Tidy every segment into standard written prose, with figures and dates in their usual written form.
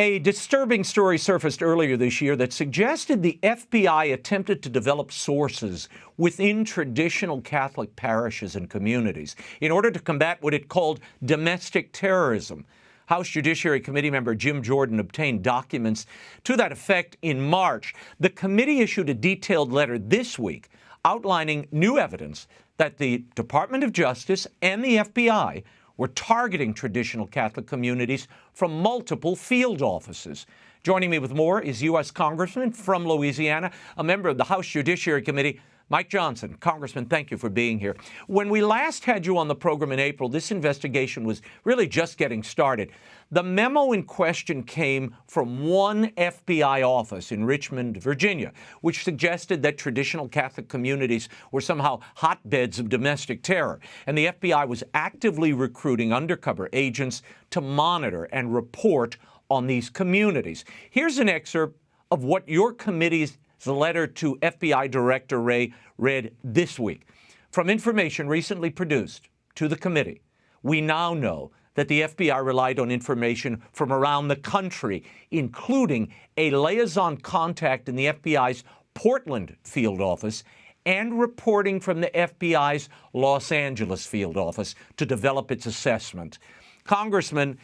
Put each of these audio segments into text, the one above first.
A disturbing story surfaced earlier this year that suggested the FBI attempted to develop sources within traditional Catholic parishes and communities in order to combat what it called domestic terrorism. House Judiciary Committee member Jim Jordan obtained documents to that effect in March. The committee issued a detailed letter this week outlining new evidence that the Department of Justice and the FBI were targeting traditional Catholic communities from multiple field offices. Joining me with more is U.S. Congressman from Louisiana, a member of the House Judiciary Committee, Mike Johnson. Congressman, thank you for being here. When we last had you on the program in April, this investigation was really just getting started. The memo in question came from one FBI office in Richmond, Virginia, which suggested that traditional Catholic communities were somehow hotbeds of domestic terror. And the FBI was actively recruiting undercover agents to monitor and report on these communities. Here's an excerpt of what your committee's letter to FBI Director Wray read this week. From information recently produced to the committee, we now know that the FBI relied on information from around the country, including a liaison contact in the FBI's Portland field office and reporting from the FBI's Los Angeles field office to develop its assessment. Congressman,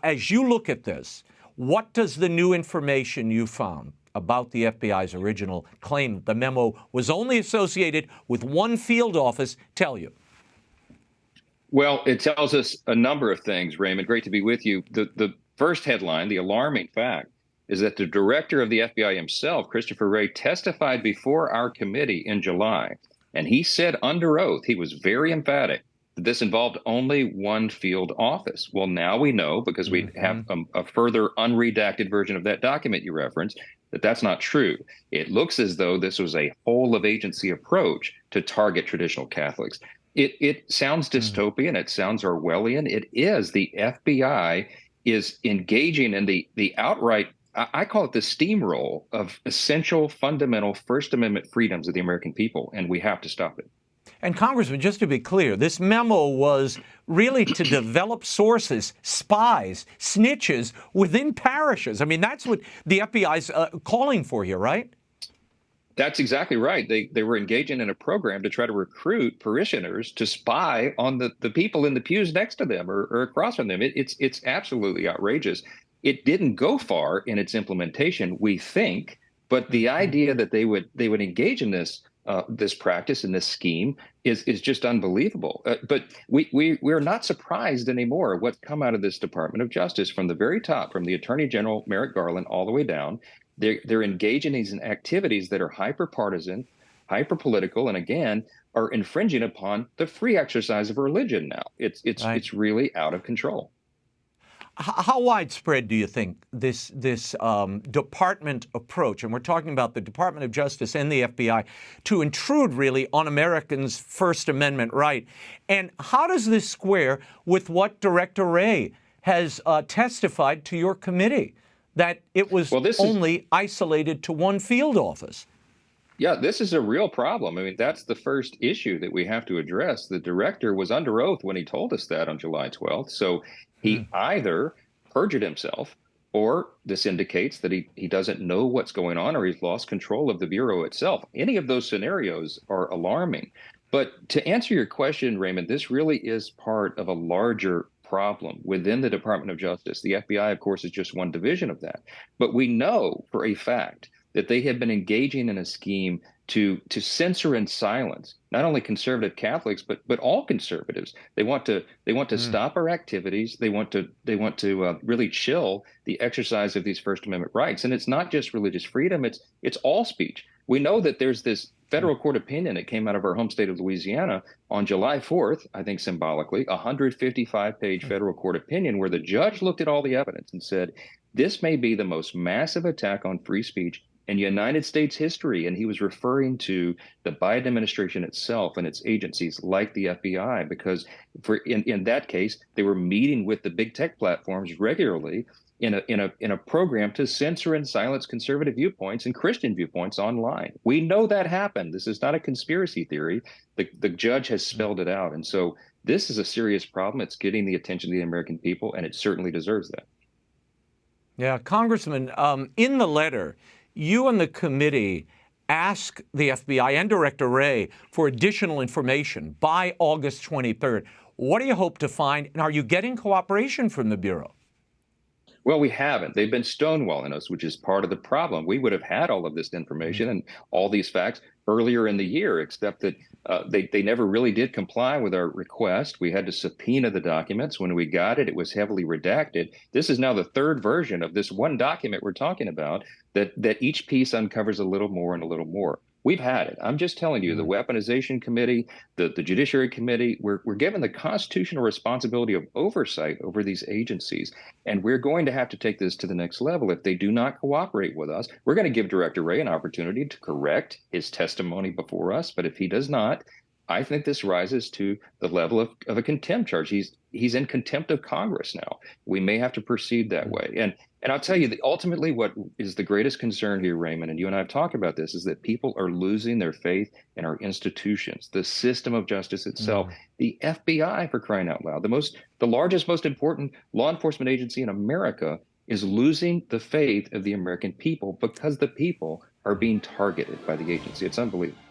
as you look at this, what does the new information you found about the FBI's original claim that the memo was only associated with one field office tell you? Well, it tells us a number of things, Raymond. Great to be with you. The first headline, the alarming fact, is that the director of the FBI himself, Christopher Wray, testified before our committee in July. And he said under oath, he was very emphatic, that this involved only one field office. Well, now we know, because we have a further unredacted version of that document you referenced, that that's not true. It looks as though this was a whole of agency approach to target traditional Catholics. It sounds dystopian. It sounds Orwellian. It is. The FBI is engaging in the outright, I call it the steamroll of essential, fundamental First Amendment freedoms of the American people, and we have to stop it. And Congressman, just to be clear, this memo was really to develop sources, spies, snitches within parishes. I mean, that's what the FBI's calling for here, right? That's exactly right. They were engaging in a program to try to recruit parishioners to spy on the people in the pews next to them or across from them. It's absolutely outrageous. It didn't go far in its implementation, we think, but the idea that they would engage in this practice and this scheme is just unbelievable. But we're not surprised anymore what's come out of this Department of Justice from the very top, from the Attorney General Merrick Garland all the way down. They're engaging in these activities that are hyper-partisan, hyper-political, and again are infringing upon the free exercise of religion. Now it's really out of control. How widespread do you think this department approach, and we're talking about the Department of Justice and the FBI, to intrude really on Americans' First Amendment right? And how does this square with what Director Wray has testified to your committee, that it was only isolated to one field office? Yeah, this is a real problem. I mean, that's the first issue that we have to address. The director was under oath when he told us that on July 12th. So he either perjured himself, or this indicates that he doesn't know what's going on, or he's lost control of the Bureau itself. Any of those scenarios are alarming. But to answer your question, Raymond, this really is part of a larger problem within the Department of Justice. The FBI, of course, is just one division of that. But we know for a fact that they have been engaging in a scheme to censor and silence not only conservative Catholics but all conservatives. They want to stop our activities. They want to really chill the exercise of these First Amendment rights. And it's not just religious freedom. It's all speech. We know that there's this federal court opinion that came out of our home state of Louisiana on July 4th, I think symbolically, a 155-page federal court opinion where the judge looked at all the evidence and said, this may be the most massive attack on free speech in United States history. And he was referring to the Biden administration itself and its agencies like the FBI, because in that case, they were meeting with the big tech platforms regularly in a program to censor and silence conservative viewpoints and Christian viewpoints online. We know that happened. This is not a conspiracy theory. The judge has spelled it out. And so this is a serious problem. It's getting the attention of the American people, and it certainly deserves that. Yeah, Congressman, in the letter, you and the committee ask the FBI and Director Wray for additional information by August 23rd. What do you hope to find, and are you getting cooperation from the Bureau? Well, we haven't. They've been stonewalling us, which is part of the problem. We would have had all of this information and all these facts earlier in the year, except that they never really did comply with our request. We had to subpoena the documents. When we got it, it was heavily redacted. This is now the third version of this one document we're talking about, that each piece uncovers a little more and a little more. We've had it. I'm just telling you, the weaponization committee, the Judiciary Committee, we're given the constitutional responsibility of oversight over these agencies. And we're going to have to take this to the next level. If they do not cooperate with us, we're going to give Director Wray an opportunity to correct his testimony before us. But if he does not, I think this rises to the level of a contempt charge. He's in contempt of Congress now. We may have to proceed that way. And I'll tell you that ultimately what is the greatest concern here, Raymond, and you and I have talked about this, is that people are losing their faith in our institutions, the system of justice itself, the FBI, for crying out loud, the largest, most important law enforcement agency in America is losing the faith of the American people because the people are being targeted by the agency. It's unbelievable.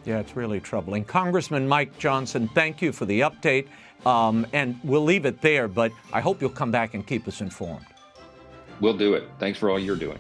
Yeah, it's really troubling. Congressman Mike Johnson, thank you for the update. And we'll leave it there, but I hope you'll come back and keep us informed. We'll do it. Thanks for all you're doing.